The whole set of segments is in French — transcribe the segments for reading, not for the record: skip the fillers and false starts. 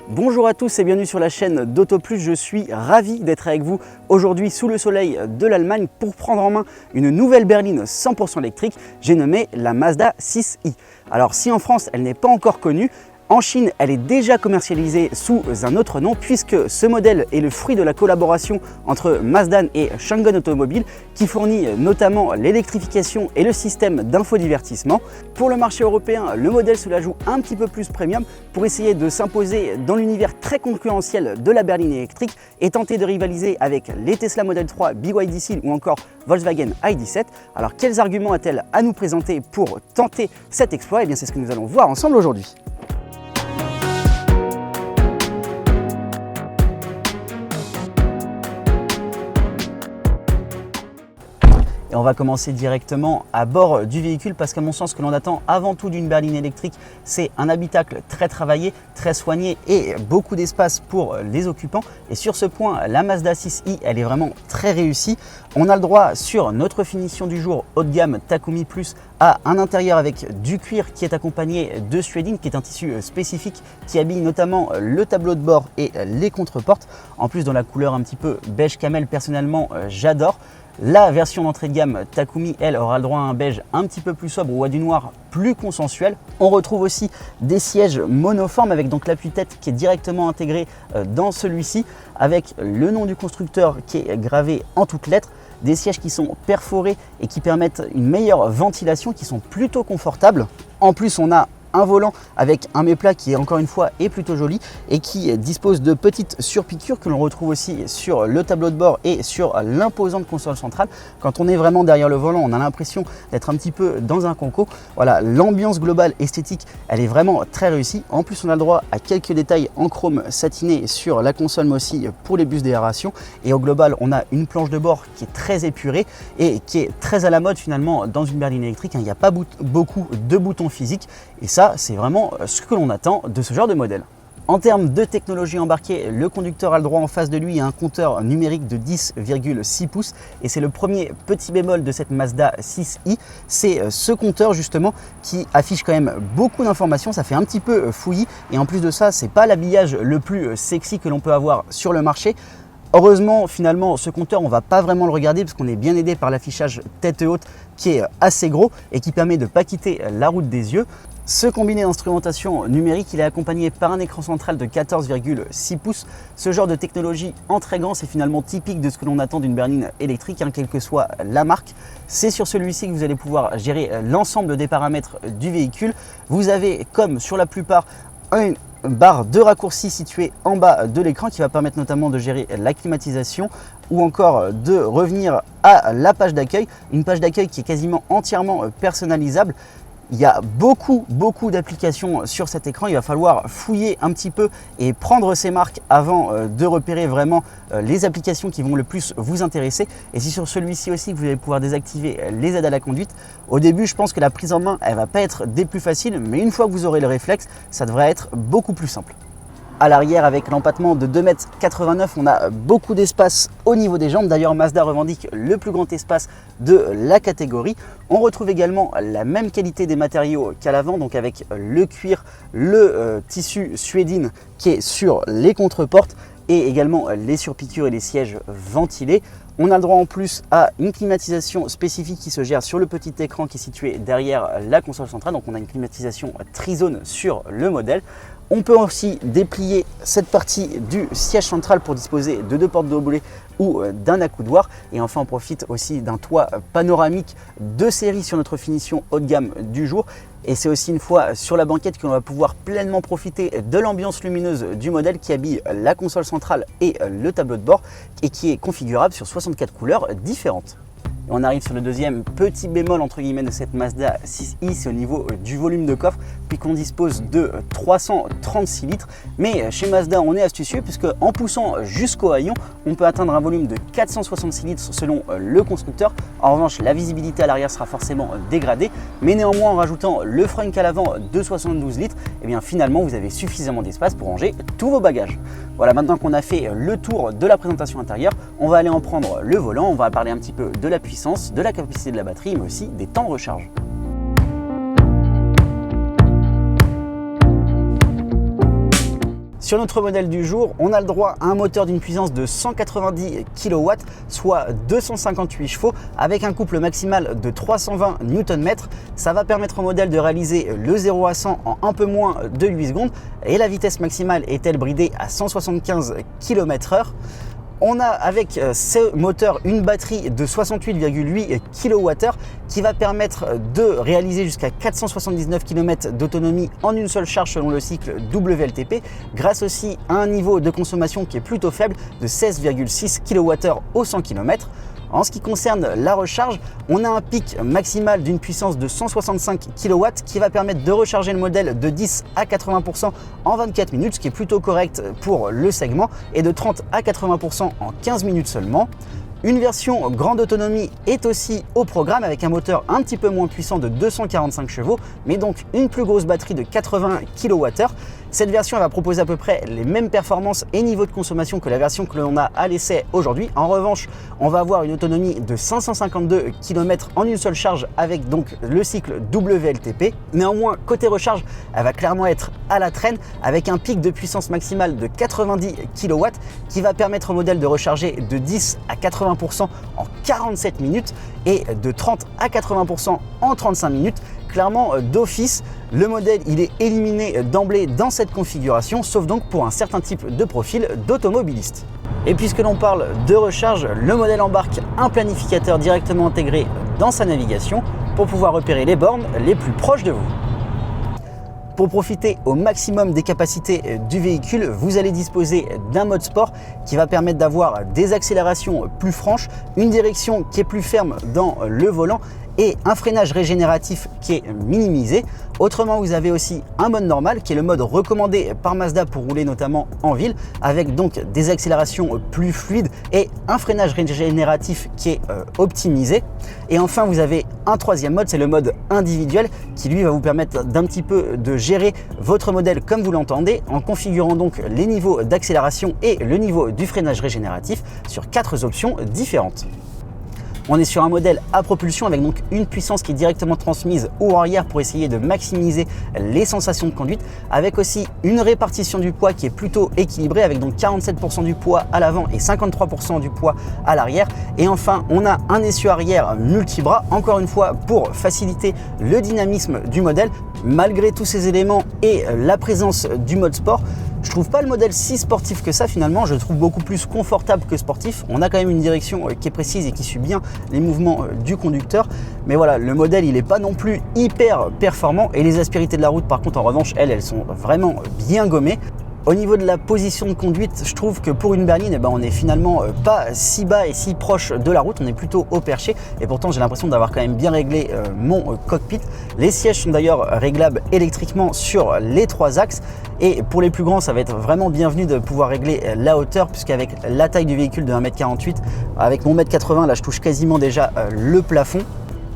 Bonjour à tous et bienvenue sur la chaîne d'AutoPlus. Je suis ravi d'être avec vous aujourd'hui sous le soleil de l'Allemagne pour prendre en main une nouvelle berline 100% électrique. J'ai nommé la Mazda 6i. Alors si en France elle n'est pas encore connue, en Chine, elle est déjà commercialisée sous un autre nom puisque ce modèle est le fruit de la collaboration entre Mazda et Changan Automobile qui fournit notamment l'électrification et le système d'infodivertissement. Pour le marché européen, le modèle se la joue un petit peu plus premium pour essayer de s'imposer dans l'univers très concurrentiel de la berline électrique et tenter de rivaliser avec les Tesla Model 3 BYD Seal ou encore Volkswagen ID.7. Alors quels arguments a-t-elle à nous présenter pour tenter cet exploit? Eh bien c'est ce que nous allons voir ensemble aujourd'hui. Et on va commencer directement à bord du véhicule parce qu'à mon sens, ce que l'on attend avant tout d'une berline électrique, c'est un habitacle très travaillé, très soigné et beaucoup d'espace pour les occupants. Et sur ce point, la Mazda 6i, elle est vraiment très réussie. On a le droit sur notre finition du jour haut de gamme Takumi Plus à un intérieur avec du cuir qui est accompagné de suédine, qui est un tissu spécifique qui habille notamment le tableau de bord et les contreportes. En plus dans la couleur un petit peu beige camel, personnellement j'adore. La version d'entrée de gamme Takumi, elle, aura le droit à un beige un petit peu plus sobre ou à du noir plus consensuel. On retrouve aussi des sièges monoformes avec donc l'appui-tête qui est directement intégré dans celui-ci avec le nom du constructeur qui est gravé en toutes lettres. Des sièges qui sont perforés et qui permettent une meilleure ventilation, qui sont plutôt confortables. En plus, on a un volant avec un méplat qui est encore une fois est plutôt joli et qui dispose de petites surpiqûres que l'on retrouve aussi sur le tableau de bord et sur l'imposante console centrale. Quand on est vraiment derrière le volant, on a l'impression d'être un petit peu dans un conco. Voilà, l'ambiance globale esthétique, elle est vraiment très réussie. En plus, on a le droit à quelques détails en chrome satiné sur la console, mais aussi pour les bus d'aération. Et au global, on a une planche de bord qui est très épurée et qui est très à la mode finalement dans une berline électrique. Il n'y a pas beaucoup de boutons physiques et ça, c'est vraiment ce que l'on attend de ce genre de modèle. En termes de technologie embarquée, le conducteur a le droit en face de lui à un compteur numérique de 10,6 pouces et c'est le premier petit bémol de cette Mazda 6i. C'est ce compteur justement qui affiche quand même beaucoup d'informations, ça fait un petit peu fouillis et en plus de ça, c'est pas l'habillage le plus sexy que l'on peut avoir sur le marché. Heureusement, finalement, ce compteur, on ne va pas vraiment le regarder parce qu'on est bien aidé par l'affichage tête haute qui est assez gros et qui permet de ne pas quitter la route des yeux. Ce combiné d'instrumentation numérique, il est accompagné par un écran central de 14,6 pouces. Ce genre de technologie en très grand, c'est finalement typique de ce que l'on attend d'une berline électrique, quelle que soit la marque. C'est sur celui-ci que vous allez pouvoir gérer l'ensemble des paramètres du véhicule. Vous avez, comme sur la plupart, une barre de raccourci située en bas de l'écran qui va permettre notamment de gérer la climatisation ou encore de revenir à la page d'accueil. Une page d'accueil qui est quasiment entièrement personnalisable. Il y a beaucoup d'applications sur cet écran, il va falloir fouiller un petit peu et prendre ses marques avant de repérer vraiment les applications qui vont le plus vous intéresser. Et c'est sur celui-ci aussi que vous allez pouvoir désactiver les aides à la conduite. Au début, je pense que la prise en main, elle va pas être des plus faciles, mais une fois que vous aurez le réflexe, ça devrait être beaucoup plus simple. À l'arrière, avec l'empattement de 2,89 m, on a beaucoup d'espace au niveau des jambes. D'ailleurs, Mazda revendique le plus grand espace de la catégorie. On retrouve également la même qualité des matériaux qu'à l'avant, donc avec le cuir, le tissu suédine qui est sur les contreportes et également les surpiqûres et les sièges ventilés. On a le droit en plus à une climatisation spécifique qui se gère sur le petit écran qui est situé derrière la console centrale. Donc on a une climatisation trizone sur le modèle. On peut aussi déplier cette partie du siège central pour disposer de deux portes doublées ou d'un accoudoir. Et enfin, on profite aussi d'un toit panoramique de série sur notre finition haut de gamme du jour. Et c'est aussi une fois sur la banquette qu'on va pouvoir pleinement profiter de l'ambiance lumineuse du modèle qui habille la console centrale et le tableau de bord et qui est configurable sur 64 couleurs différentes. Et on arrive sur le deuxième petit bémol entre guillemets de cette Mazda 6i, c'est au niveau du volume de coffre, puisqu'on dispose de 336 litres. Mais chez Mazda, on est astucieux puisque en poussant jusqu'au haillon, on peut atteindre un volume de 466 litres selon le constructeur. En revanche, la visibilité à l'arrière sera forcément dégradée, mais néanmoins en rajoutant le frunk à l'avant de 72 litres, et bien finalement vous avez suffisamment d'espace pour ranger tous vos bagages. Voilà, maintenant qu'on a fait le tour de la présentation intérieure, on va aller en prendre le volant, on va parler un petit peu de la puissance, de la capacité de la batterie, mais aussi des temps de recharge. Sur notre modèle du jour, on a le droit à un moteur d'une puissance de 190 kW, soit 258 chevaux, avec un couple maximal de 320 Nm. Ça va permettre au modèle de réaliser le 0 à 100 en un peu moins de 8 secondes et la vitesse maximale est-elle bridée à 175 km/h. On a avec ce moteur une batterie de 68,8 kWh qui va permettre de réaliser jusqu'à 479 km d'autonomie en une seule charge selon le cycle WLTP, grâce aussi à un niveau de consommation qui est plutôt faible de 16,6 kWh au 100 km. En ce qui concerne la recharge, on a un pic maximal d'une puissance de 165 kW qui va permettre de recharger le modèle de 10 à 80% en 24 minutes, ce qui est plutôt correct pour le segment, et de 30 à 80% en 15 minutes seulement. Une version grande autonomie est aussi au programme avec un moteur un petit peu moins puissant de 245 chevaux, mais donc une plus grosse batterie de 80 kWh. Cette version va proposer à peu près les mêmes performances et niveaux de consommation que la version que l'on a à l'essai aujourd'hui. En revanche, on va avoir une autonomie de 552 km en une seule charge avec donc le cycle WLTP. Néanmoins, côté recharge, elle va clairement être à la traîne avec un pic de puissance maximale de 90 kW qui va permettre au modèle de recharger de 10 à 80% en 47 minutes et de 30 à 80% en 35 minutes. Clairement, d'office, le modèle il est éliminé d'emblée dans cette configuration, sauf donc pour un certain type de profil d'automobiliste. Et puisque l'on parle de recharge, le modèle embarque un planificateur directement intégré dans sa navigation pour pouvoir repérer les bornes les plus proches de vous. Pour profiter au maximum des capacités du véhicule, vous allez disposer d'un mode sport qui va permettre d'avoir des accélérations plus franches, une direction qui est plus ferme dans le volant et un freinage régénératif qui est minimisé. Autrement, vous avez aussi un mode normal qui est le mode recommandé par Mazda pour rouler notamment en ville, avec donc des accélérations plus fluides et un freinage régénératif qui est optimisé. Et enfin, vous avez un troisième mode, c'est le mode individuel qui lui va vous permettre d'un petit peu de gérer votre modèle comme vous l'entendez en configurant donc les niveaux d'accélération et le niveau du freinage régénératif sur 4 options différentes. On est sur un modèle à propulsion avec donc une puissance qui est directement transmise au arrière pour essayer de maximiser les sensations de conduite, avec aussi une répartition du poids qui est plutôt équilibrée avec donc 47% du poids à l'avant et 53% du poids à l'arrière. Et enfin, on a un essieu arrière multibras, encore une fois pour faciliter le dynamisme du modèle. Malgré tous ces éléments et la présence du mode sport, je trouve pas le modèle si sportif que ça finalement, je le trouve beaucoup plus confortable que sportif. On a quand même une direction qui est précise et qui suit bien les mouvements du conducteur. Mais voilà, le modèle il n'est pas non plus hyper performant et les aspérités de la route par contre en revanche, elles sont vraiment bien gommées. Au niveau de la position de conduite, je trouve que pour une berline, on n'est finalement pas si bas et si proche de la route, on est plutôt au perché et pourtant j'ai l'impression d'avoir quand même bien réglé mon cockpit. Les sièges sont d'ailleurs réglables électriquement sur les 3 axes et pour les plus grands, ça va être vraiment bienvenu de pouvoir régler la hauteur puisqu'avec la taille du véhicule de 1m48, avec mon 1m80, là je touche quasiment déjà le plafond.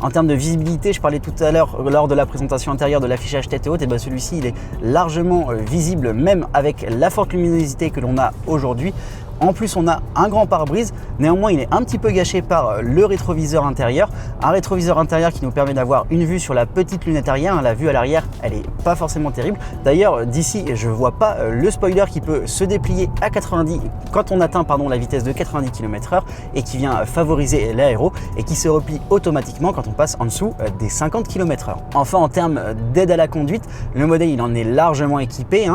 En termes de visibilité, je parlais tout à l'heure lors de la présentation intérieure de l'affichage tête haute, et celui-ci il est largement visible même avec la forte luminosité que l'on a aujourd'hui. En plus, on a un grand pare-brise, néanmoins il est un petit peu gâché par le rétroviseur intérieur. Un rétroviseur intérieur qui nous permet d'avoir une vue sur la petite lunette arrière. La vue à l'arrière, elle est pas forcément terrible. D'ailleurs, d'ici, je vois pas le spoiler qui peut se déplier à 90 quand on atteint la vitesse de 90 km/h et qui vient favoriser l'aéro et qui se replie automatiquement quand on passe en dessous des 50 km/h. Enfin, en termes d'aide à la conduite, le modèle il en est largement équipé.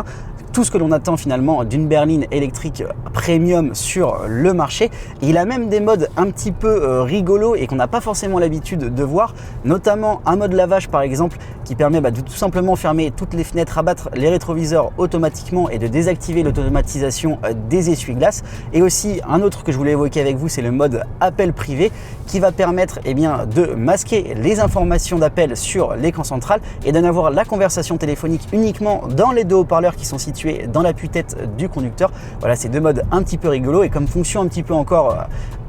Tout ce que l'on attend finalement d'une berline électrique premium sur le marché. Et il a même des modes un petit peu rigolos et qu'on n'a pas forcément l'habitude de voir, notamment un mode lavage par exemple qui permet de tout simplement fermer toutes les fenêtres, abattre les rétroviseurs automatiquement et de désactiver l'automatisation des essuie-glaces. Et aussi un autre que je voulais évoquer avec vous, c'est le mode appel privé qui va permettre de masquer les informations d'appel sur l'écran central et d'en avoir la conversation téléphonique uniquement dans les deux haut-parleurs qui sont situés dans l'appui-tête du conducteur. Voilà, c'est deux modes un petit peu rigolos et comme fonction un petit peu encore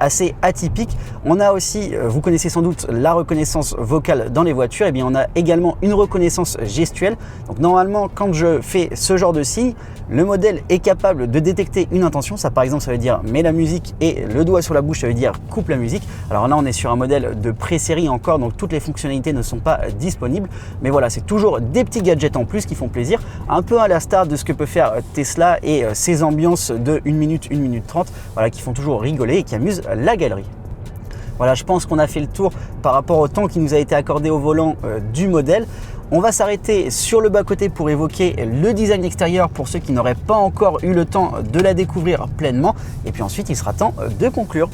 assez atypique. On a aussi, vous connaissez sans doute la reconnaissance vocale dans les voitures, et bien on a également une reconnaissance gestuelle. Donc normalement, quand je fais ce genre de signe, le modèle est capable de détecter une intention. Ça par exemple, ça veut dire mets la musique et le doigt sur la bouche, ça veut dire coupe la musique. Alors là, on est sur un modèle de pré-série encore, donc toutes les fonctionnalités ne sont pas disponibles. Mais voilà, c'est toujours des petits gadgets en plus qui font plaisir, un peu à la star de ce que peut peut faire Tesla et ses ambiances de 1 minute, 1 minute 30, voilà, qui font toujours rigoler et qui amusent la galerie. Voilà, je pense qu'on a fait le tour par rapport au temps qui nous a été accordé au volant du modèle. On va s'arrêter sur le bas-côté pour évoquer le design extérieur pour ceux qui n'auraient pas encore eu le temps de la découvrir pleinement. Et puis ensuite, il sera temps de conclure.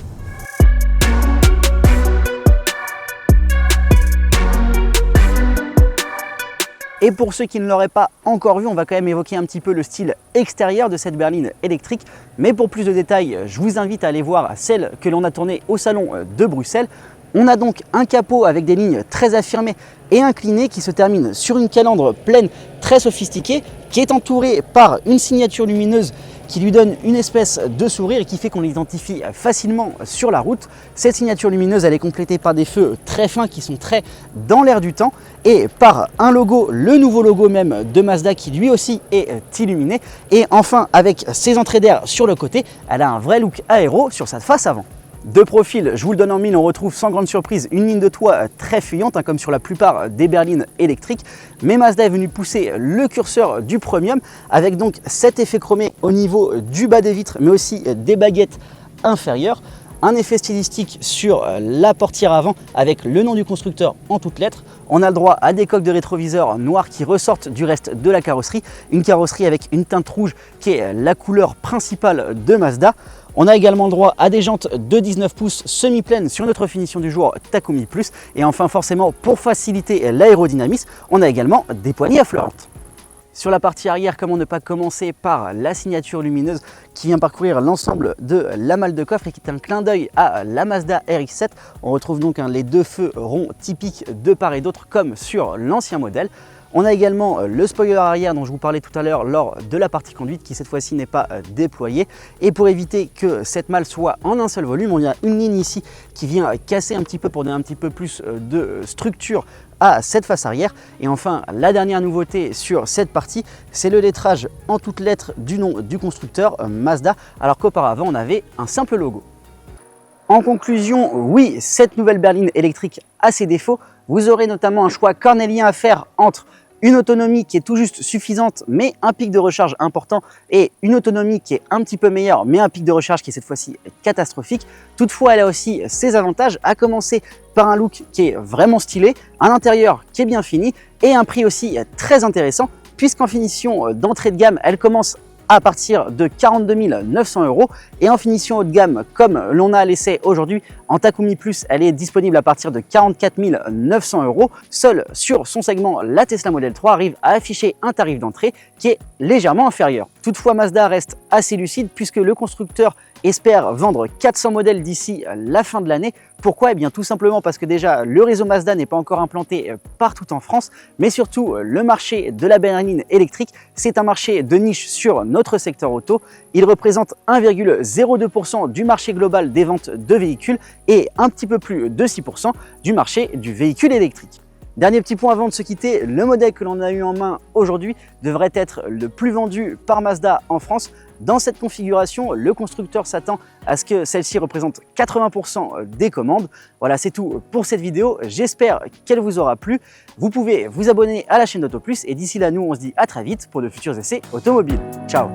Et pour ceux qui ne l'auraient pas encore vu, on va quand même évoquer un petit peu le style extérieur de cette berline électrique. Mais pour plus de détails, je vous invite à aller voir celle que l'on a tournée au salon de Bruxelles. On a donc un capot avec des lignes très affirmées et inclinées qui se termine sur une calandre pleine très sophistiquée qui est entourée par une signature lumineuse qui lui donne une espèce de sourire et qui fait qu'on l'identifie facilement sur la route. Cette signature lumineuse, elle est complétée par des feux très fins qui sont très dans l'air du temps et par un logo, le nouveau logo même de Mazda qui lui aussi est illuminé. Et enfin, avec ses entrées d'air sur le côté, elle a un vrai look aéro sur sa face avant. De profil, je vous le donne en mille, on retrouve sans grande surprise une ligne de toit très fuyante, comme sur la plupart des berlines électriques. Mais Mazda est venu pousser le curseur du premium avec donc cet effet chromé au niveau du bas des vitres, mais aussi des baguettes inférieures. Un effet stylistique sur la portière avant avec le nom du constructeur en toutes lettres. On a le droit à des coques de rétroviseur noires qui ressortent du reste de la carrosserie. Une carrosserie avec une teinte rouge qui est la couleur principale de Mazda. On a également le droit à des jantes de 19 pouces semi-pleines sur notre finition du jour Takumi Plus. Et enfin, forcément, pour faciliter l'aérodynamisme, on a également des poignées affleurantes. Sur la partie arrière, comment ne pas commencer par la signature lumineuse qui vient parcourir l'ensemble de la malle de coffre et qui est un clin d'œil à la Mazda RX-7. On retrouve donc les deux feux ronds typiques de part et d'autre comme sur l'ancien modèle. On a également le spoiler arrière dont je vous parlais tout à l'heure lors de la partie conduite qui cette fois-ci n'est pas déployé. Et pour éviter que cette malle soit en un seul volume, on a une ligne ici qui vient casser un petit peu pour donner un petit peu plus de structure à cette face arrière. Et enfin, la dernière nouveauté sur cette partie, c'est le lettrage en toutes lettres du nom du constructeur Mazda, alors qu'auparavant on avait un simple logo. En conclusion, oui, cette nouvelle berline électrique a ses défauts. Vous aurez notamment un choix cornélien à faire entre une autonomie qui est tout juste suffisante mais un pic de recharge important et une autonomie qui est un petit peu meilleure mais un pic de recharge qui est cette fois-ci catastrophique. Toutefois, elle a aussi ses avantages, à commencer par un look qui est vraiment stylé, un intérieur qui est bien fini et un prix aussi très intéressant puisqu'en finition d'entrée de gamme, elle commence à partir de 42 900 € et en finition haut de gamme comme l'on a à l'essai aujourd'hui en Takumi Plus, elle est disponible à partir de 44 900 €. Seule sur son segment, la Tesla Model 3 arrive à afficher un tarif d'entrée qui est légèrement inférieur. Toutefois, Mazda reste assez lucide puisque le constructeur espère vendre 400 modèles d'ici la fin de l'année. Pourquoi? Eh bien tout simplement parce que déjà le réseau Mazda n'est pas encore implanté partout en France, mais surtout le marché de la berline électrique, c'est un marché de niche sur notre secteur auto. Il représente 1,02% du marché global des ventes de véhicules et un petit peu plus de 6% du marché du véhicule électrique. Dernier petit point avant de se quitter, le modèle que l'on a eu en main aujourd'hui devrait être le plus vendu par Mazda en France. Dans cette configuration, le constructeur s'attend à ce que celle-ci représente 80% des commandes. Voilà, c'est tout pour cette vidéo. J'espère qu'elle vous aura plu. Vous pouvez vous abonner à la chaîne Auto Plus et d'ici là, nous, on se dit à très vite pour de futurs essais automobiles. Ciao!